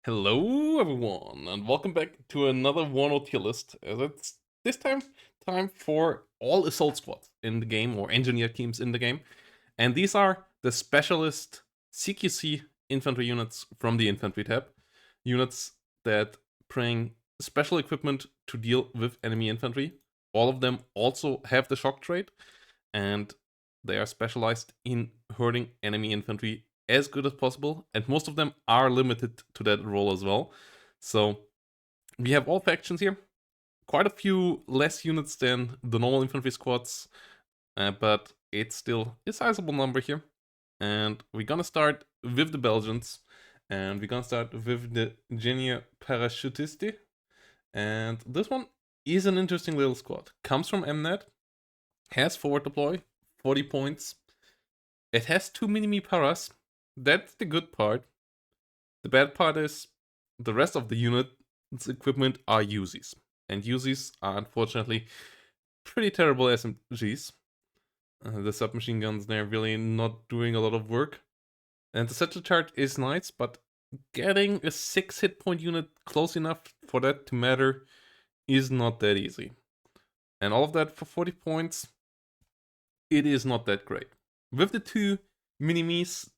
Hello everyone, and welcome back to another WARNO tier list. As it's this time for all assault squads in the game, or engineer teams in the game. And these are the specialist CQC infantry units from the infantry tab. Units that bring special equipment to deal with enemy infantry. All of them also have the shock trait, and they are specialized in hurting enemy infantry as good as possible, and most of them are limited to that role as well. So we have all factions here, quite a few less units than the normal infantry squads, but it's still a sizable number here. And we're gonna start with the Belgians, and we're gonna start with the Ingenieur Parachutisti. And this one is an interesting little squad. Comes from MNet, has forward deploy, 40 points. It has 2 mini-me paras. That's the good part. The bad part is the rest of the unit's equipment are Uzis. And Uzis are unfortunately pretty terrible SMGs. The submachine guns, they're really not doing a lot of work. And the satchel charge is nice, but getting a 6 hit point unit close enough for that to matter is not that easy. And all of that for 40 points, it is not that great. With the 2 mini-me's,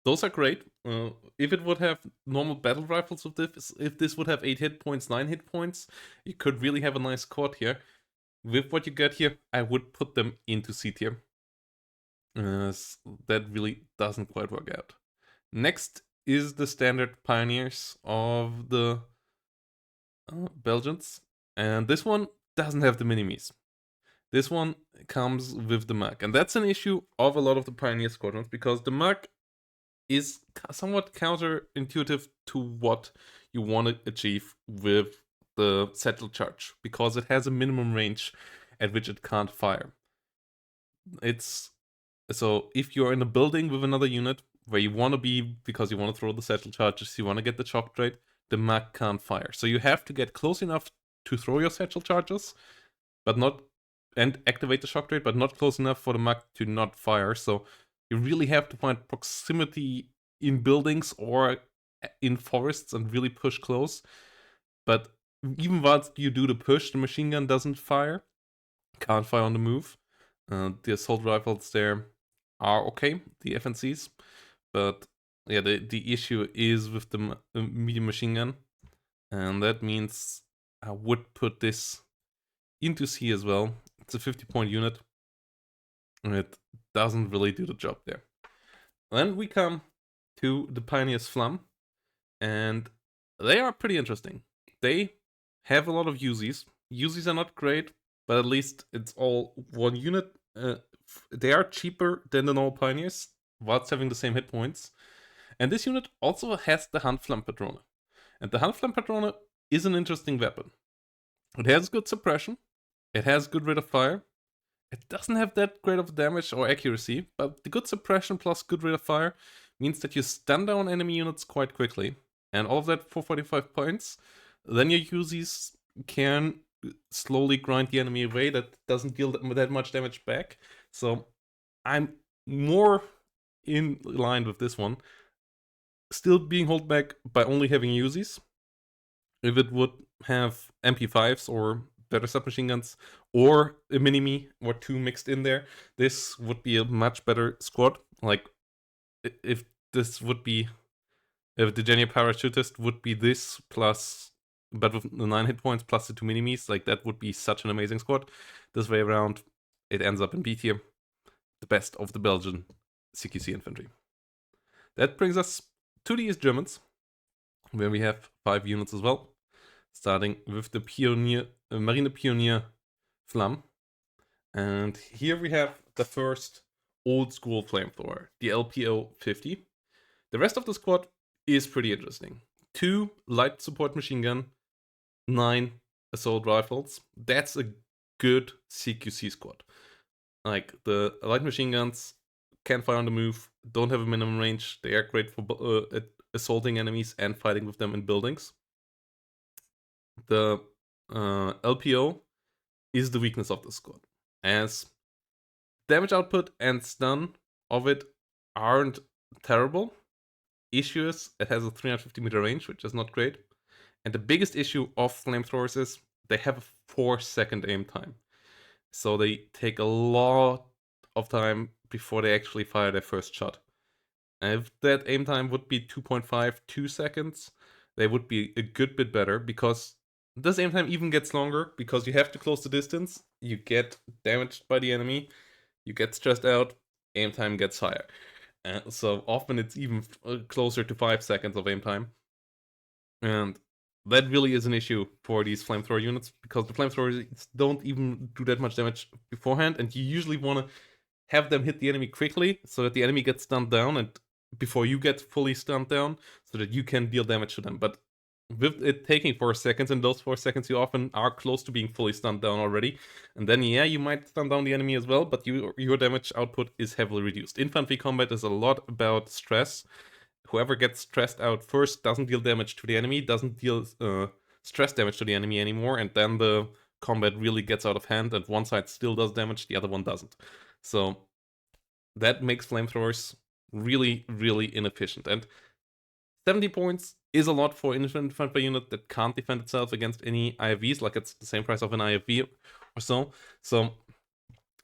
those are great. If it would have normal battle rifles with this, if this would have 8 hit points, 9 hit points, you could really have a nice squad here. With what you get here, I would put them into C tier. That really doesn't quite work out. Next is the standard pioneers of the Belgians. And this one doesn't have the mini-me's. This one comes with the MAC. And that's an issue of a lot of the pioneer squadrons, because the MAC is somewhat counterintuitive to what you want to achieve with the satchel charge, because it has a minimum range at which it can't fire. It's so if you're in a building with another unit where you want to be because you want to throw the satchel charges, you want to get the shock trait, the MAC can't fire. So you have to get close enough to throw your satchel charges, but not and activate the shock trait, but not close enough for the MAC to not fire. So you really have to find proximity in buildings or in forests and really push close. But even once you do the push, the machine gun doesn't fire. Can't fire on the move. The assault rifles there are okay, the FNCs. But yeah, the issue is with the medium machine gun. And that means I would put this into C as well. It's a 50-point unit. And it doesn't really do the job there. Then we come to the Pioneers Flam, and they are pretty interesting. They have a lot of Uzis. Uzis are not great, but at least it's all one unit. They are cheaper than the normal Pioneers, whilst having the same hit points. And this unit also has the Handflammenpatrone. And the Handflammenpatrone is an interesting weapon. It has good suppression. It has good rate of fire. It doesn't have that great of damage or accuracy, but the good suppression plus good rate of fire means that you stun down enemy units quite quickly. And all of that for 45 points. Then your Uzis can slowly grind the enemy away. That doesn't deal that much damage back. So I'm more in line with this one. Still being held back by only having Uzis. If it would have MP5s or better submachine guns or a mini-me or 2 mixed in there, this would be a much better squad. Like, if this would be, if the Ingenieur Parachutist would be this plus, but with the 9 hit points plus the 2 mini-me's, like that would be such an amazing squad. This way around, it ends up in B tier. The best of the Belgian CQC infantry. That brings us to the East Germans, where we have 5 units as well. Starting with the Marine Pioneer Flam. And here we have the first old school flamethrower, the LPO 50. The rest of the squad is pretty interesting. 2 light support machine gun, 9 assault rifles. That's a good CQC squad. Like, the light machine guns can fire on the move, don't have a minimum range. They are great for assaulting enemies and fighting with them in buildings. The LPO is the weakness of the squad, as damage output and stun of it aren't terrible. issue is it has a 350-meter range, which is not great. And the biggest issue of flamethrowers is they have a 4-second aim time. So they take a lot of time before they actually fire their first shot. And if that aim time would be 2.5, 2 seconds, they would be a good bit better, because this aim time even gets longer because you have to close the distance, you get damaged by the enemy, you get stressed out, aim time gets higher. So often it's even closer to 5 seconds of aim time. And that really is an issue for these flamethrower units, because the flamethrowers don't even do that much damage beforehand, and you usually want to have them hit the enemy quickly so that the enemy gets stunned down, and before you get fully stunned down, so that you can deal damage to them. But with it taking 4 seconds, in those 4 seconds you often are close to being fully stunned down already, and then yeah, you might stun down the enemy as well, but your damage output is heavily reduced. Infantry combat is a lot about stress. Whoever gets stressed out first doesn't deal damage to the enemy, doesn't deal stress damage to the enemy anymore, and then the combat really gets out of hand, and one side still does damage, the other one doesn't. So that makes flamethrowers really, really inefficient. And 70 points is a lot for an infantry unit that can't defend itself against any IFVs, like it's the same price of an IFV or so. So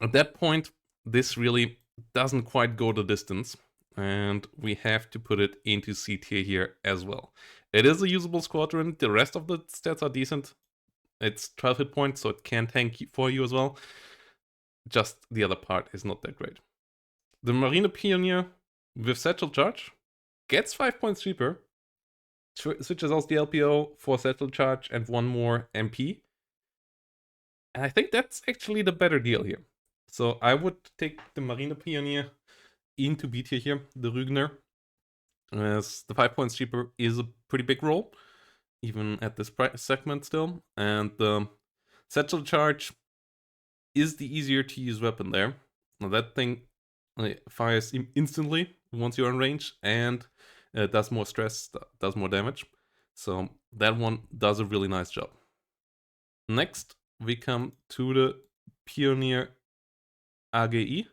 at that point, this really doesn't quite go the distance, and we have to put it into C tier here as well. It is a usable squadron, the rest of the stats are decent. It's 12 hit points, so it can tank for you as well. Just the other part is not that great. The Marine Pioneer with Satchel Charge gets 5 points cheaper, switches out the LPO for Satchel Charge and 1 more MP. And I think that's actually the better deal here. So I would take the Marine Pioneer into B tier here, the Rügner, as the 5 points cheaper is a pretty big roll, even at this price segment still. And the Satchel Charge is the easier to use weapon there. Now that thing fires instantly once you're in range, and does more stress, does more damage. So that one does a really nice job. Next, we come to the Pioneer AGI,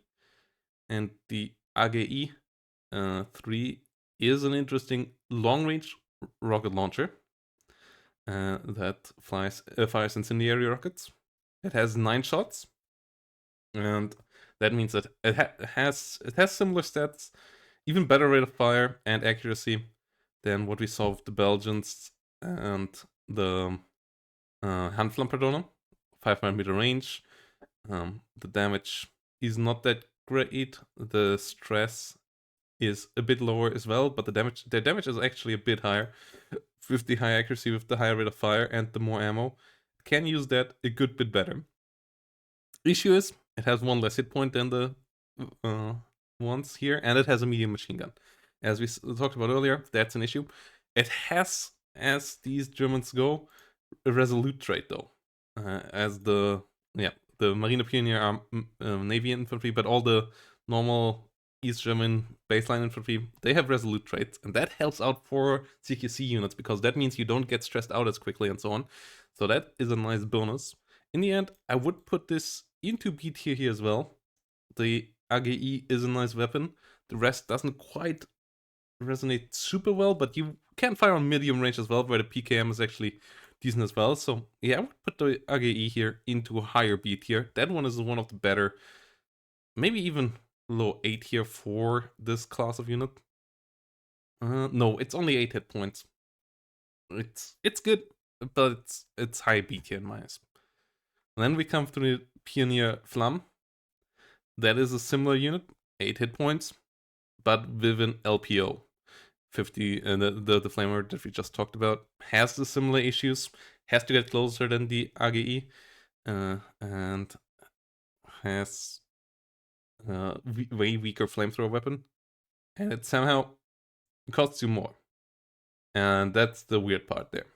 and the AGI 3 is an interesting long-range rocket launcher that fires incendiary rockets. It has 9 shots, and that means that it has similar stats, even better rate of fire and accuracy than what we saw with the Belgians and the Handflammenpardone. 500-meter range. The damage is not that great. The stress is a bit lower as well, but their damage is actually a bit higher with the high accuracy, with the higher rate of fire and the more ammo. Can use that a good bit better. Issue is it has 1 less hit point than the ones here, and it has a medium machine gun. As we talked about earlier, that's an issue. It has, as these Germans go, a resolute trait though. As the Marine Pioneer are Navy infantry, but all the normal East German baseline infantry, they have resolute traits, and that helps out for CQC units, because that means you don't get stressed out as quickly and so on. So that is a nice bonus. In the end, I would put this into B tier here as well. The AGI is a nice weapon. The rest doesn't quite resonate super well, but you can fire on medium range as well, where the PKM is actually decent as well. So yeah, I would put the AGI here into a higher B tier. That one is one of the better, maybe even low A tier for this class of unit. No, it's only 8 hit points. It's good, but it's high B tier in my eyes. And then we come to the Pioneer Flamme. That is a similar unit, 8 hit points, but with an LPO. 50, the flamer that we just talked about has the similar issues, has to get closer than the AGI, and has way weaker flamethrower weapon, and it somehow costs you more. And that's the weird part there.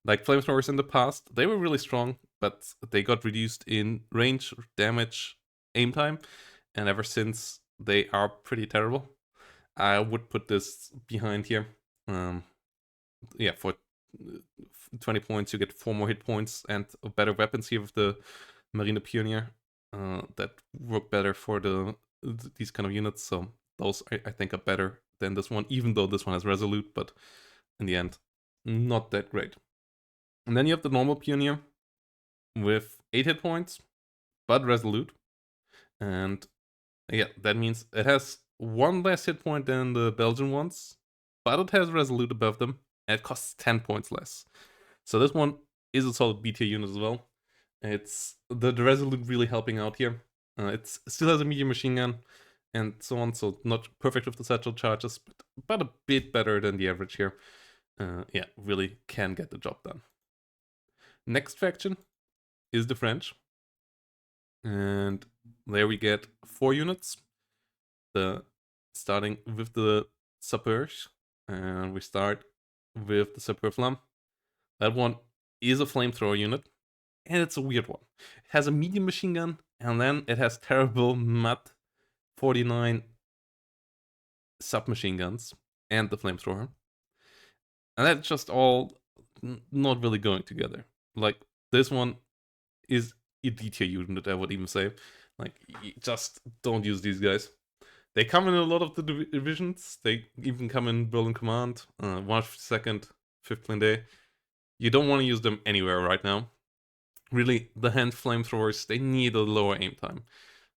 Like flamethrowers in the past, they were really strong, but they got reduced in range, damage, aim time, and ever since they are pretty terrible. I would put this behind here. Yeah, for 20 points, you get 4 more hit points and better weapons here with the Marine Pioneer that work better for these kind of units. So those I think are better than this one, even though this one has Resolute, but in the end, not that great. And then you have the normal Pioneer with 8 hit points, but Resolute. And yeah, that means it has 1 less hit point than the Belgian ones, but it has Resolute above them, and it costs 10 points less. So this one is a solid B tier unit as well. It's the Resolute really helping out here. It still has a medium machine gun and so on, so not perfect with the satchel charges, but a bit better than the average here. Yeah, really can get the job done. Next faction is the French. And there we get 4 units. Starting with the Sapeurs. And we start with the Sapeur Flamme. That one is a flamethrower unit. And it's a weird one. It has a medium machine gun, and then it has terrible MAT 49 submachine guns and the flamethrower. And that's just all not really going together. Like, this one is a D tier unit, I would even say. Like, just don't use these guys. They come in a lot of the divisions. They even come in Berlin Command, 152nd, 5th Plane Day. You don't want to use them anywhere right now. Really, the hand flamethrowers, they need a lower aim time.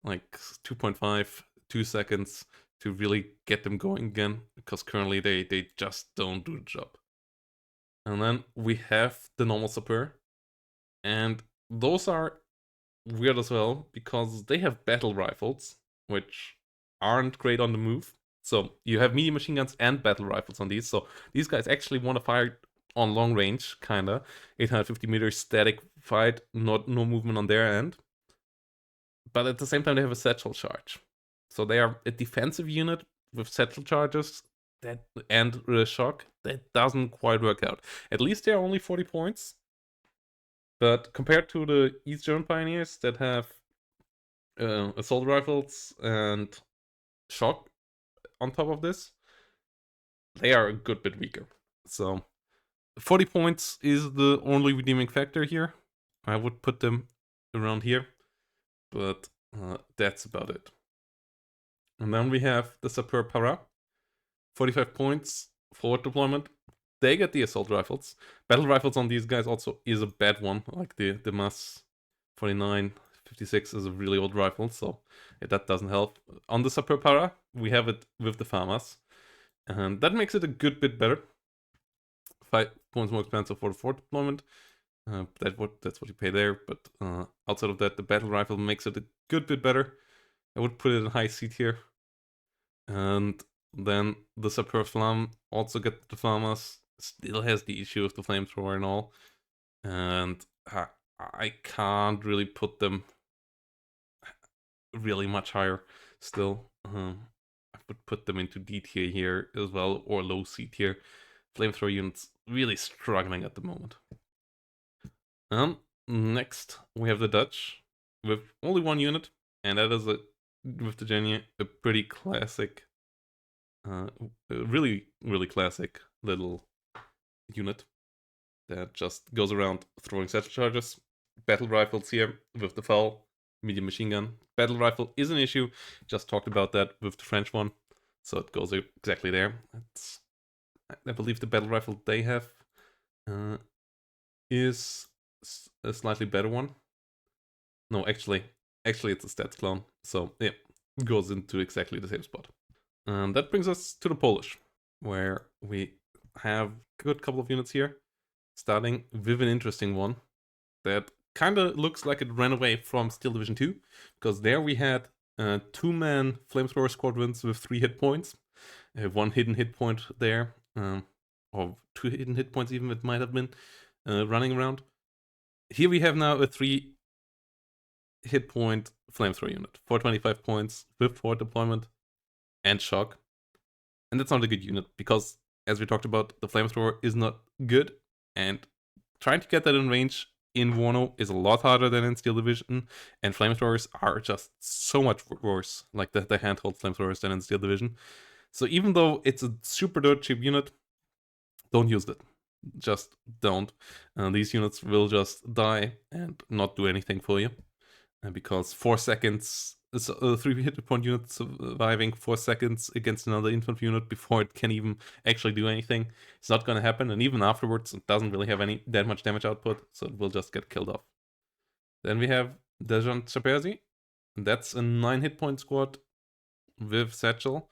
Like 2.5, 2 seconds to really get them going again. Because currently they just don't do the job. And then we have the normal Sapeur. And those are weird as well, because they have battle rifles, which aren't great on the move. So you have medium machine guns and battle rifles on these. So these guys actually want to fire on long range, kinda. 850 meters static fight, no movement on their end. But at the same time, they have a satchel charge. So they are a defensive unit with satchel charges and shock. That doesn't quite work out. At least they are only 40 points. But compared to the East German Pioneers that have assault rifles and shock on top of this, they are a good bit weaker. So 40 points is the only redeeming factor here. I would put them around here, but that's about it. And then we have the Sapeur Para, 45 points, forward deployment. They get the assault rifles. Battle rifles on these guys also is a bad one. Like the MAS 49, 56 is a really old rifle, so that doesn't help. On the Sapeur Para, we have it with the FAMAS, and that makes it a good bit better. 5 points more expensive for the forward deployment. That's what you pay there, but outside of that, the battle rifle makes it a good bit better. I would put it in high C tier. And then the Sapeur Flamme also get the FAMAS. Still has the issue of the flamethrower and all. And I can't really put them really much higher still. I would put them into D tier here as well, or low C tier. Flamethrower units really struggling at the moment. Next, we have the Dutch with only 1 unit, and that is with the Genie, a pretty classic, really, really classic little unit that just goes around throwing satchel charges. Battle rifles here with the FAL, medium machine gun. Battle rifle is an issue, just talked about that with the French one, so it goes exactly there. I believe the battle rifle they have is a slightly better one. No, actually it's a stats clone. So yeah, it goes into exactly the same spot. And that brings us to the Polish, where we have a good couple of units here, starting with an interesting one that kind of looks like it ran away from Steel Division 2, because there we had 2-man flamethrower squadrons with 3 hit points, 1 hidden hit point there, or 2 hidden hit points even it might have been, running around. Here we have now a 3 hit point flamethrower unit, 425 points with forward deployment and shock. And that's not a good unit, because as we talked about, the flamethrower is not good, and trying to get that in range in Warno is a lot harder than in Steel Division, and flamethrowers are just so much worse, like the handheld flamethrowers, than in Steel Division. So even though it's a super dirt cheap unit, don't use it. Just don't. These units will just die and not do anything for you. Because 4 seconds 3 hit point unit surviving 4 seconds against another infantry unit before it can even actually do anything. It's not going to happen, and even afterwards, it doesn't really have that much damage output, so it will just get killed off. Then we have Dejan Chaperzi. That's a 9 hit point squad with Satchel.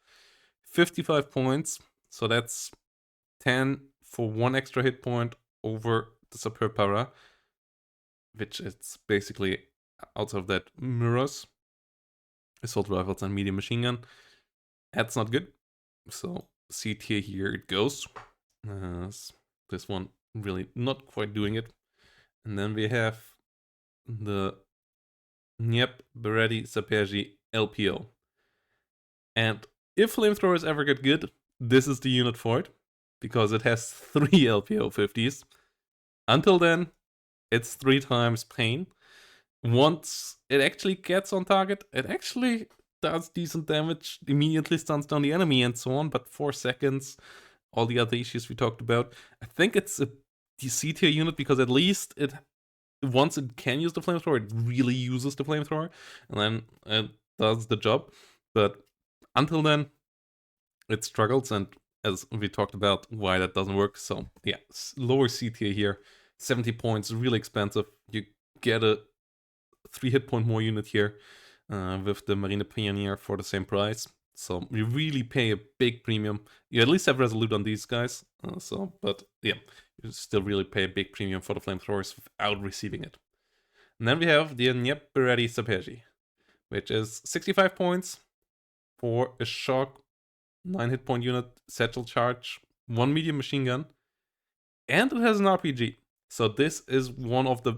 55 points, so that's 10 for 1 extra hit point over the Superb Para, which is basically outside of that mirrors assault rifles and medium machine gun. That's not good, so C tier here it goes. This one really not quite doing it. And then we have the Nyep Bereti Saperji LPO. And if flamethrowers ever get good, this is the unit for it, because it has 3 LPO 50s. Until then, it's 3 times pain. Once it actually gets on target, it actually does decent damage, immediately stuns down the enemy and so on, but 4 seconds, all the other issues we talked about. I think it's a DC tier unit because at least once it can use the flamethrower, it really uses the flamethrower, and then it does the job. But until then, it struggles, and as we talked about, why that doesn't work. So yeah, lower C tier here, 70 points, really expensive. You get a 3 hit point more unit here with the Marine Pioneer for the same price. So you really pay a big premium. You at least have Resolute on these guys. But yeah, you still really pay a big premium for the flamethrowers without receiving it. And then we have the Nyep Bereti Saperji, which is 65 points for a shock, 9 hit point unit, satchel charge, 1 medium machine gun, and it has an RPG. So this is one of the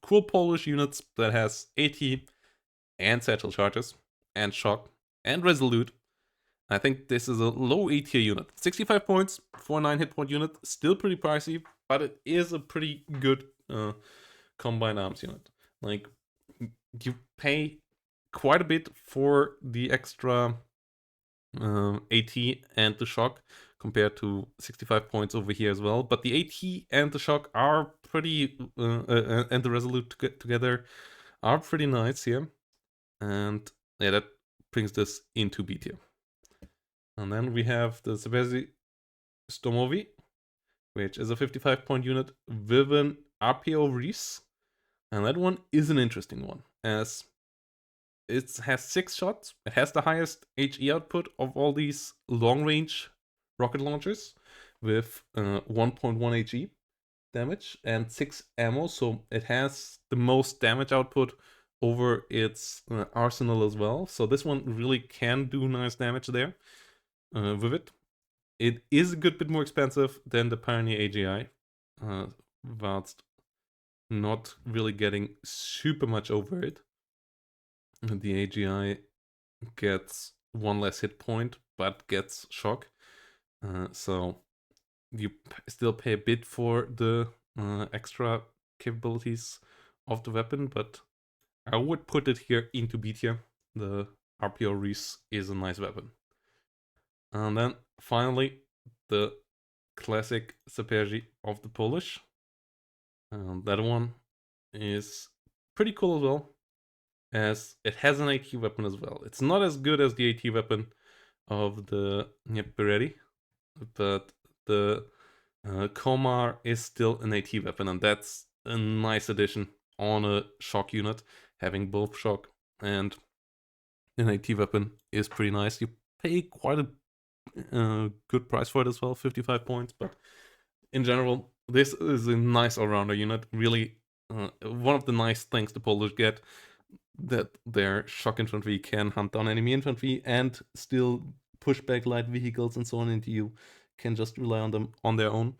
cool Polish units that has AT and satchel charges and shock and resolute. I think this is a low A tier unit. 65 points for a 9 hit point unit, still pretty pricey, but it is a pretty good combined arms unit. Like, you pay quite a bit for the extra AT and the shock compared to 65 points over here as well. But the AT and the shock are pretty, and the resolute together are pretty nice here. And yeah, that brings this into B tier. And then we have the Saperji Stomovi, which is a 55 point unit with an RPO Reese. And that one is an interesting one, as it has 6 shots. It has the highest HE output of all these long-range rocket launchers with 1.1 HE damage and 6 ammo. So it has the most damage output over its arsenal as well. So this one really can do nice damage there with it. It is a good bit more expensive than the Pioneer AGI, whilst not really getting super much over it. The AGI gets 1 less hit point, but gets shock. So you still pay a bit for the extra capabilities of the weapon, but I would put it here into B tier. The RPO Reese is a nice weapon. And then finally, the classic Saperji of the Polish. That one is pretty cool as well, as it has an AT weapon as well. It's not as good as the AT weapon of the Nyep Bereti, but the Komar is still an AT weapon, and that's a nice addition on a shock unit. Having both shock and an AT weapon is pretty nice. You pay quite a good price for it as well, 55 points, but in general, this is a nice all-rounder unit. Really, one of the nice things the Polish get, that their shock infantry can hunt down enemy infantry and still push back light vehicles and so on into you. Can just rely on them on their own.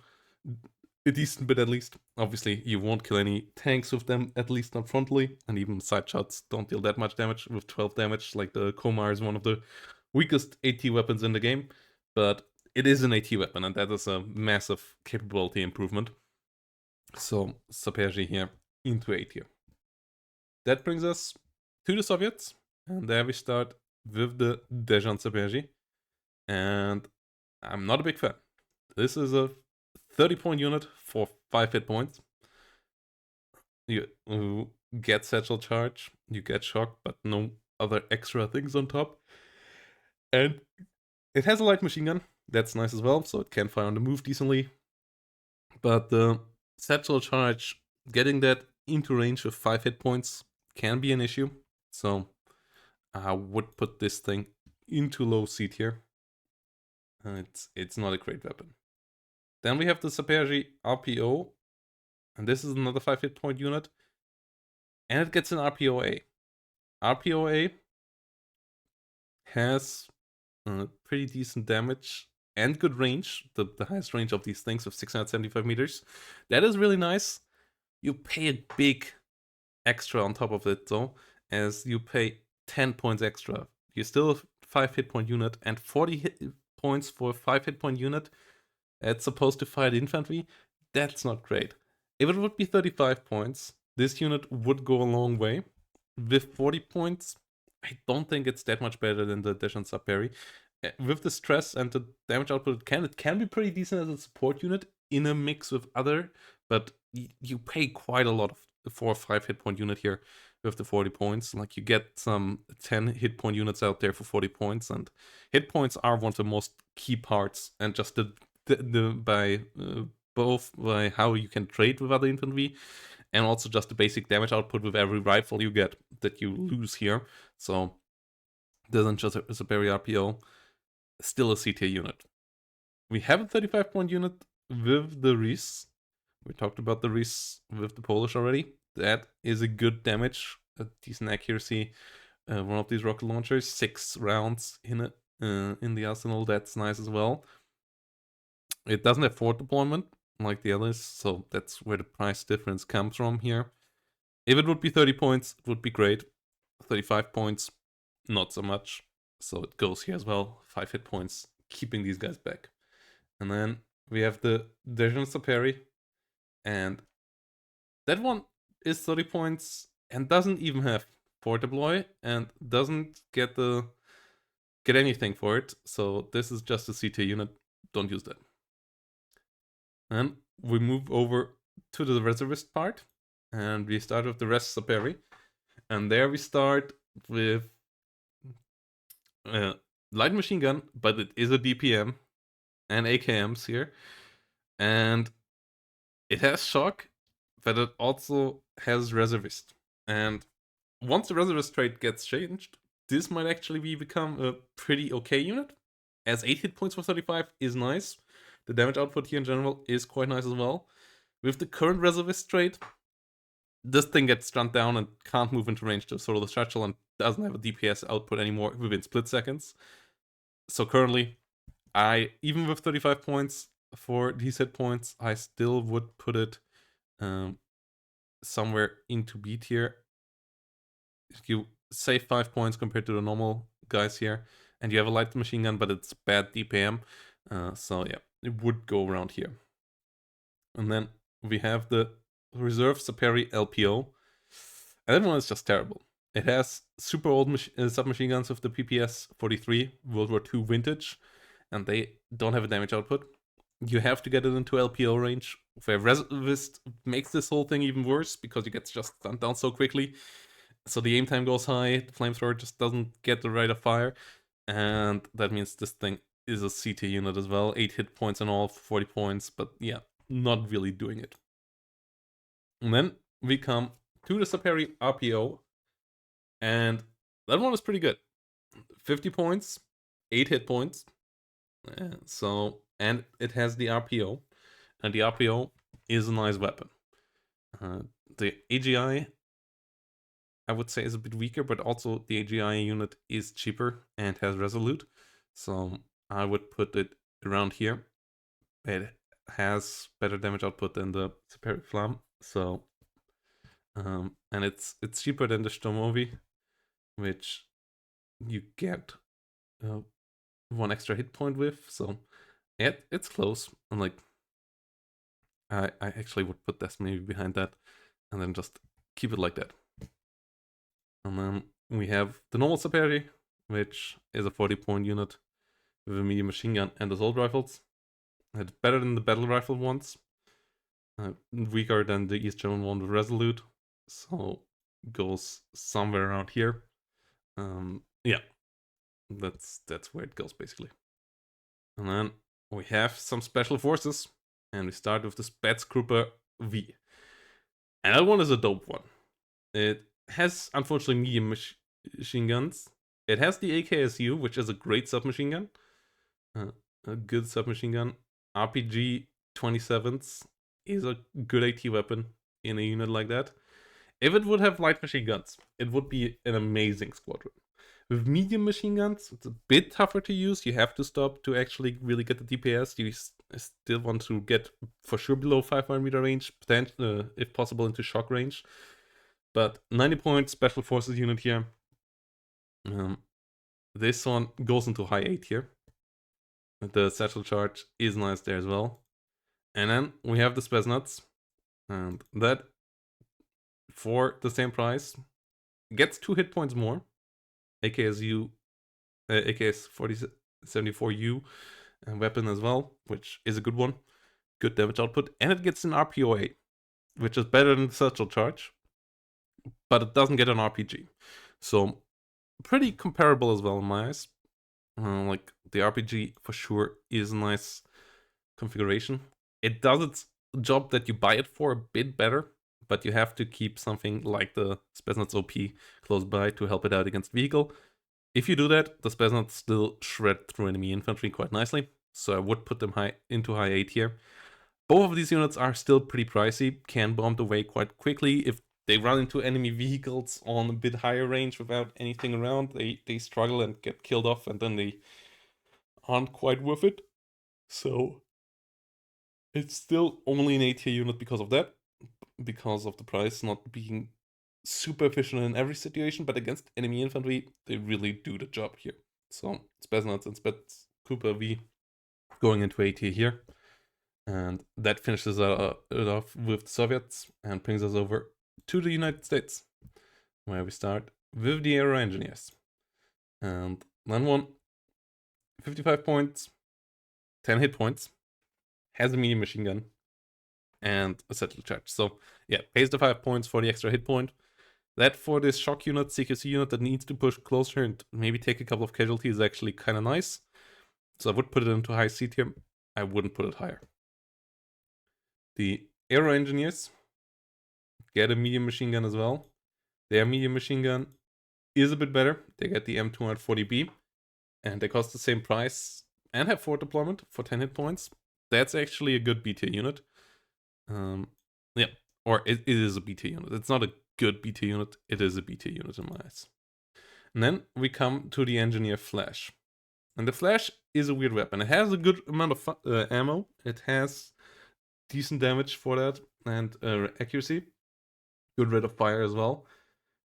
A decent bit at least. Obviously, you won't kill any tanks with them, at least not frontally, and even side shots don't deal that much damage with 12 damage. Like, the Komar is one of the weakest AT weapons in the game, but it is an AT weapon, and that is a massive capability improvement. So Saperji here into A tier. That brings us to the Soviets, and there we start with the Dejan Saperji, and I'm not a big fan. This is a 30 point unit for 5 hit points. You get satchel charge, you get shock, but no other extra things on top. And it has a light machine gun. That's nice as well, so it can fire on the move decently. But the satchel charge, getting that into range with 5 hit points can be an issue. So I would put this thing into low C tier. It's not a great weapon. Then we have the Saperi RPO, and this is another 5 hit point unit. And it gets an RPOA. RPOA has pretty decent damage and good range, the highest range of these things with 675 meters. That is really nice. You pay a big extra on top of it though, as you pay 10 points extra. You still have 5 hit point unit and 40 points for a 5 hit point unit. It's supposed to fight infantry. That's not great. If it would be 35 points, this unit would go a long way. With 40 points, I don't think it's that much better than the Deshan Saperi. With the stress and the damage output it can be pretty decent as a support unit in a mix with other, but you pay quite a lot of 4 or 5 hit point unit here with the 40 points. Like, you get some 10 hit point units out there for 40 points, and hit points are one of the most key parts, and just both by how you can trade with other infantry, and also just the basic damage output with every rifle you get that you lose here. So this isn't just a Saperi RPO, still a C tier unit. We have a 35 point unit with the Reese. We talked about the Reese with the Polish already. That is a good damage, a decent accuracy. One of these rocket launchers, 6 rounds in the arsenal. That's nice as well. It doesn't have forward deployment like the others, so that's where the price difference comes from here. If it would be 30 points, it would be great. 35 points, not so much. So it goes here as well. 5 hit points, keeping these guys back. And then we have the Dejan Saperi, and that one is 30 points and doesn't even have forward deploy and doesn't get anything for it. So this is just a C tier unit. Don't use that. And we move over to the reservist part, and we start with the Res Saperi. And there we start with light machine gun, but it is a DPM and AKMs here. And it has shock, but it also has reservist. And once the reservist trait gets changed, this might actually become a pretty okay unit, as 8 hit points for 35 is nice. The damage output here in general is quite nice as well. With the current reservist trait, this thing gets stunned down and can't move into range to sort of the satchel and doesn't have a DPS output anymore within split seconds. So currently, even with 35 points for these hit points, I still would put it somewhere into B tier. You save 5 points compared to the normal guys here, and you have a light machine gun, but it's bad DPM. So yeah, it would go around here. And then we have the Reserve Saperi LPO. And that one is just terrible. It has super old submachine guns with the PPS 43 World War II vintage, and they don't have a damage output. You have to get it into LPO range, where Reservist makes this whole thing even worse because you get just stunned down so quickly. So the aim time goes high, the flamethrower just doesn't get the rate of fire, and that means this thing is a CT unit as well. 8 hit points and all, 40 points, but yeah, not really doing it. And then we come to the Saperi RPO, and that one is pretty good. 50 points, 8 hit points. And it has the RPO, and the RPO is a nice weapon. The AGI, I would say, is a bit weaker, but also the AGI unit is cheaper and has Resolute. So I would put it around here. It has better damage output than the Saperi Flam. So and it's cheaper than the Stormovi, which you get 1 extra hit point with. So yeah, it's close. I'm like, I actually would put this maybe behind that, and then just keep it like that. And then we have the normal Saperi, which is a 40 point unit with a medium machine gun and assault rifles. It's better than the battle rifle ones. Weaker than the East German one with Resolute. So goes somewhere around here. Yeah, that's where it goes basically. And then we have some special forces, and we start with the Spätskruppe V. And that one is a dope one. It has unfortunately medium machine guns. It has the AKSU, which is a great submachine gun, uh, a good submachine gun. RPG 27s is a good AT weapon in a unit like that. If it would have light machine guns, it would be an amazing squadron. With medium machine guns, it's a bit tougher to use. You have to stop to actually really get the DPS. You still want to get for sure below 500 meter range, if possible into shock range. But 90 point special forces unit here. This one goes into high 8 here. The satchel charge is nice there as well. And then we have the Spetsnaz, and that for the same price gets 2 hit points more. AKS 4074U weapon as well, which is a good one. Good damage output. And it gets an RPOA, which is better than the satchel charge, but it doesn't get an RPG. So pretty comparable as well in my eyes. Like the RPG for sure is a nice configuration. It does its job that you buy it for a bit better, but you have to keep something like the Spetsnaz OP close by to help it out against vehicle. If you do that, the Spetsnaz still shred through enemy infantry quite nicely, so I would put them into high 8 here. Both of these units are still pretty pricey, can bomb away quite quickly. If they run into enemy vehicles on a bit higher range without anything around, they struggle and get killed off, and then they aren't quite worth it. So it's still only an A tier unit because of that, because of the price not being super efficient in every situation, but against enemy infantry, they really do the job here. So Spetsnaz and Spätskruppe V going into A tier here. And that finishes it off with the Soviets and brings us over to the United States, where we start with the Aero Engineers. And then one, 55 points, 10 hit points, has a medium machine gun, and a satchel charge. So yeah, pays the 5 points for the extra hit point. That for this shock unit, CQC unit that needs to push closer and maybe take a couple of casualties is actually kind of nice. So I would put it into high C tier. I wouldn't put it higher. The Aero Engineers get a medium machine gun as well. Their medium machine gun is a bit better. They get the M240B, and they cost the same price and have forward deployment for 10 hit points. That's actually a good B tier unit. Yeah, or it is a B tier unit. It's not a good B tier unit. It is a B tier unit in my eyes. And then we come to the Engineer Flash. And the Flash is a weird weapon. It has a good amount of ammo. It has decent damage for that and accuracy. Good rate of fire as well.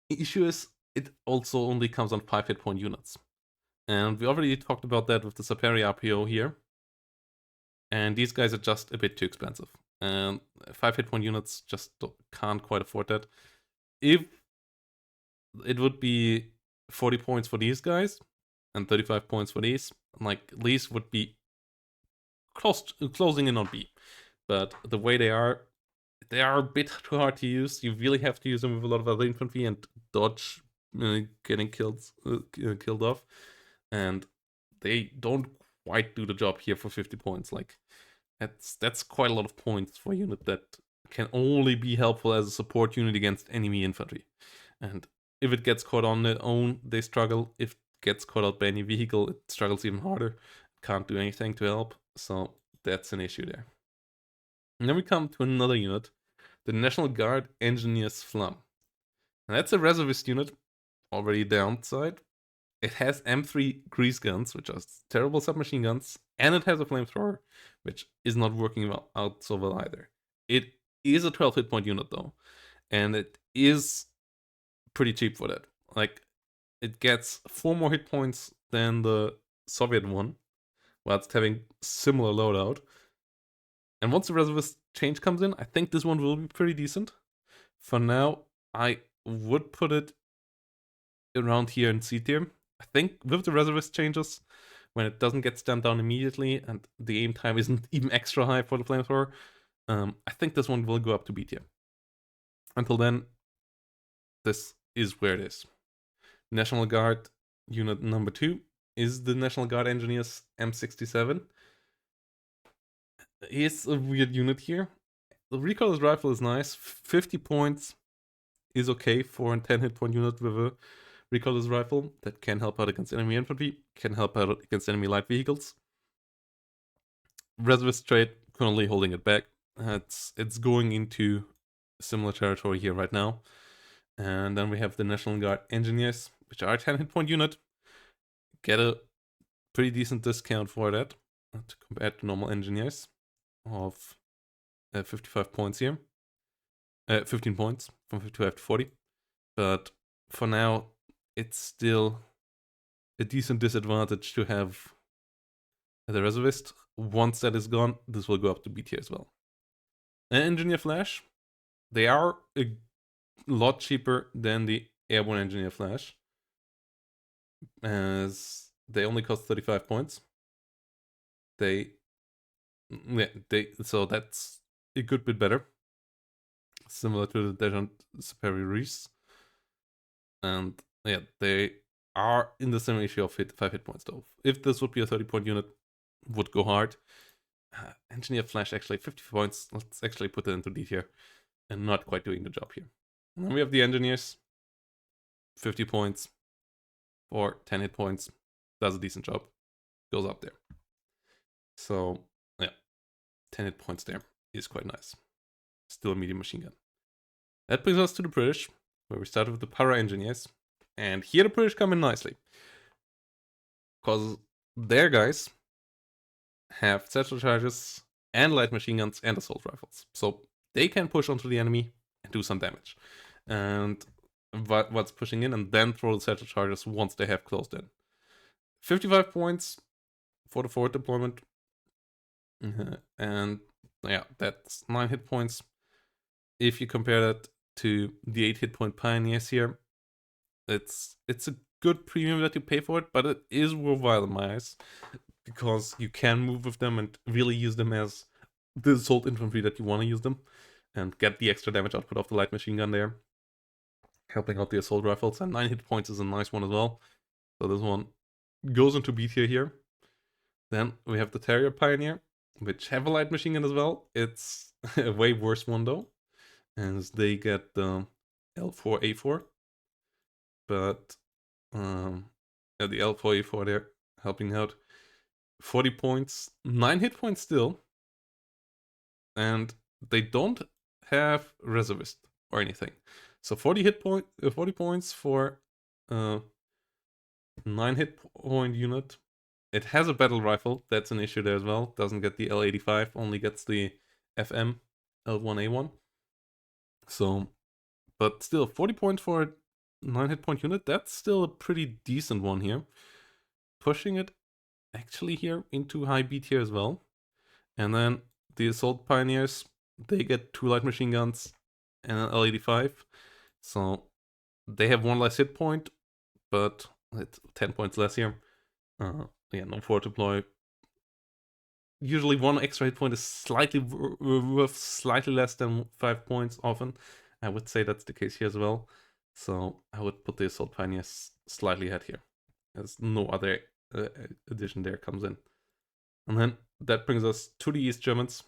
The issue is it also only comes on 5 hit point units. And we already talked about that with the Saperi RPO here. And these guys are just a bit too expensive. And 5 hit point units just can't quite afford that. If it would be 40 points for these guys and 35 points for these, like these would be closing in on B. But the way they are a bit too hard to use. You really have to use them with a lot of other infantry and dodge getting killed off. And they don't quite do the job here for 50 points. Like that's quite a lot of points for a unit that can only be helpful as a support unit against enemy infantry. And if it gets caught on their own, they struggle. If it gets caught out by any vehicle, it struggles even harder. Can't do anything to help. So that's an issue there. And then we come to another unit, the National Guard Engineers Flam. And that's a reservist unit, already downside. It has M3 grease guns, which are terrible submachine guns, and it has a flamethrower, which is not working out so well either. It is a 12 hit point unit though, and it is pretty cheap for that. Like, it gets 4 more hit points than the Soviet one, while it's having similar loadout. And once the reservist change comes in, I think this one will be pretty decent. For now, I would put it around here in C tier. I think with the reservist changes, when it doesn't get stand down immediately and the aim time isn't even extra high for the flamethrower, I think this one will go up to B tier. Until then, this is where it is. National Guard unit number 2 is the National Guard Engineers M67. It's a weird unit here. The recoilless rifle is nice. 50 points is okay for a 10 hit point unit with a recoilless rifle that can help out against enemy infantry, can help out against enemy light vehicles. Reservist trade currently holding it back. It's going into similar territory here right now. And then we have the National Guard Engineers, which are a 10 hit point unit. Get a pretty decent discount for that compared to normal engineers of 55 points here. 15 points from 55 to 40. But for now, it's still a decent disadvantage to have the reservist. Once that is gone, this will go up to B tier as well. And Engineer Flash, they are a lot cheaper than the Airborne Engineer Flash, as they only cost 35 points. So that's a good bit better, similar to the Dejant Superiores. And yeah, they are in the same ratio of 5 hit points though. If this would be a 30 point unit, would go hard. Engineer Flash actually 50 points. Let's actually put it into D tier, and not quite doing the job here. And then we have the Engineers, 50 points for 10 hit points. Does a decent job. Goes up there. So yeah, 10 hit points there is quite nice. Still a medium machine gun. That brings us to the British, where we started with the Para Engineers. And here the British come in nicely, because their guys have satchel charges and light machine guns and assault rifles. So they can push onto the enemy and do some damage. And what's pushing in, and then throw the satchel charges once they have closed in. 55 points for the forward deployment. And yeah, that's 9 hit points. If you compare that to the 8 hit point Pioneers here, it's a good premium that you pay for it, but it is worthwhile in my eyes, because you can move with them and really use them as the assault infantry that you want to use them, and get the extra damage output of the light machine gun there, helping out the assault rifles. And 9 hit points is a nice one as well. So this one goes into B tier here. Then we have the Terrier Pioneer, which have a light machine gun as well. It's a way worse one though, as they get the L4A4. But at the L4A4 there, helping out. 40 points, 9 hit points still. And they don't have reservist or anything. So 40 points for 9 hit point unit. It has a battle rifle, that's an issue there as well. Doesn't get the L85, only gets the FM L1A1. So, but still, 40 points for a 9 hit point unit, that's still a pretty decent one here. Pushing it actually here into high B tier as well. And then the Assault Pioneers, they get 2 light machine guns and an L85. So they have 1 less hit point, but it's 10 points less here. Yeah, no forward deploy. Usually 1 extra hit point is slightly worth slightly less than 5 points often. I would say that's the case here as well. So I would put the Assault Pioneers slightly ahead here, as no other addition there comes in. And then that brings us to the East Germans,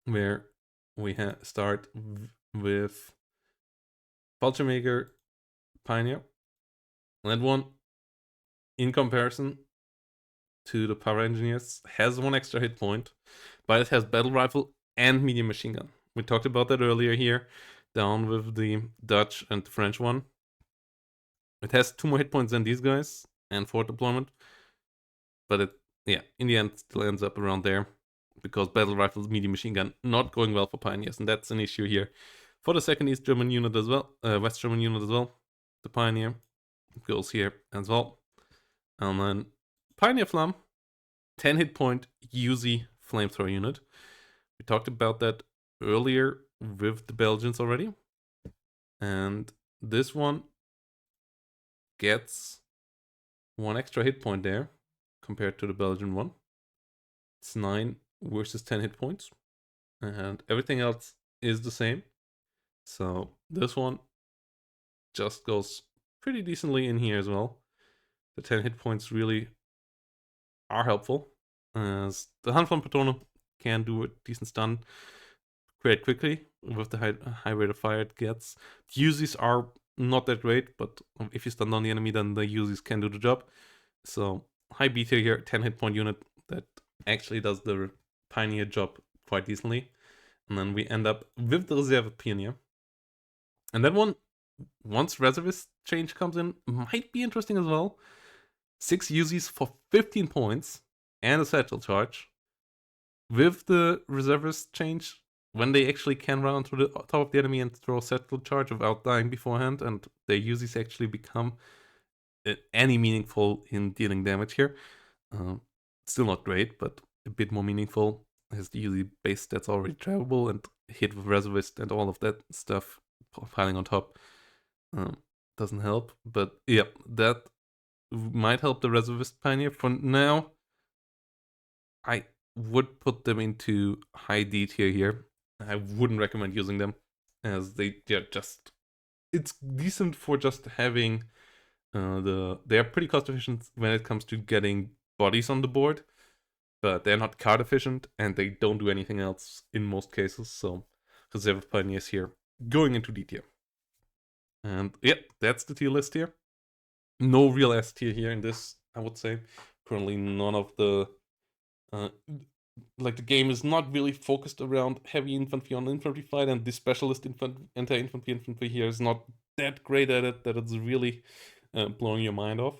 where we start with Fallschirmjäger Pioneer. That one, in comparison to the Para Engineers, has 1 extra hit point, but it has battle rifle and medium machine gun. We talked about that earlier here, down with the Dutch and the French one. It has 2 more hit points than these guys and forward deployment, but it, yeah, in the end still ends up around there, because battle rifles, medium machine gun, not going well for Pioneers, and that's an issue here for the second East German unit as well, West German unit as well. The Pioneer goes here as well. And then Pioneer Flam, 10 hit point Uzi flamethrower unit. We talked about that earlier with the Belgians already. And this one gets 1 extra hit point there compared to the Belgian one. It's 9 versus 10 hit points. And everything else is the same. So this one just goes pretty decently in here as well. The 10 hit points really are helpful, as the Hand von Patrone can do a decent stun quite quickly with the high rate of fire it gets. Uzis are not that great, but if you stun on the enemy, then the Uzis can do the job. So high B tier here, 10 hit point unit that actually does the Pioneer job quite decently. And then we end up with the Reserve Pioneer. And that one, once Reservist change comes in, might be interesting as well. 6 Uzis for 15 points and a satchel charge. With the Reservist change, when they actually can run to the top of the enemy and throw a satchel charge without dying beforehand, and their Uzis actually become any meaningful in dealing damage here. Still not great, but a bit more meaningful. Has the Uzi base that's already travelable and hit with Reservist and all of that stuff piling on top doesn't help. But yeah, that might help the Reservist Pioneer. For now, I would put them into high D tier here. I wouldn't recommend using them, as they're just, it's decent for just having they're pretty cost efficient when it comes to getting bodies on the board, but they're not card efficient and they don't do anything else in most cases. So Reserve Pioneers here going into D tier. And yeah, that's the tier list here. No real S tier here in this, I would say. Currently none of the like the game is not really focused around heavy infantry on infantry fight, and the specialist anti-infantry here is not that great at it that it's really blowing your mind off.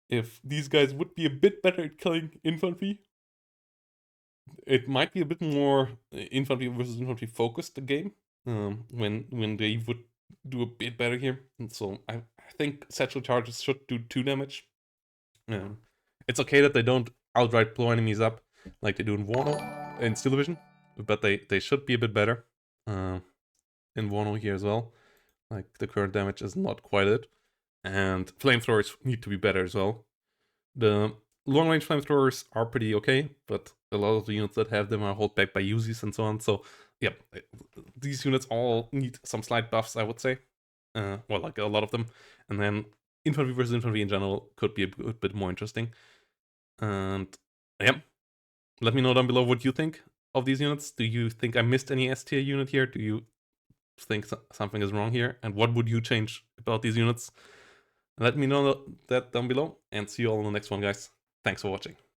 If these guys would be a bit better at killing infantry, it might be a bit more infantry versus infantry focused, the game, when they would do a bit better here. And so I think satchel charges should do 2 damage. It's okay that they don't outright blow enemies up like they do in Warno and Steel Division, but they should be a bit better in Warno here as well. Like the current damage is not quite it, and flamethrowers need to be better as well. The long range flamethrowers are pretty okay, but a lot of the units that have them are held back by Uzis and so on. So yeah, these units all need some slight buffs, I would say. Well, like a lot of them, and then infantry versus infantry in general could be a bit more interesting. And yeah, let me know down below what you think of these units. Do you think I missed any S tier unit here? Do you think something is wrong here? And what would you change about these units? Let me know that down below, and see you all in the next one, guys. Thanks for watching.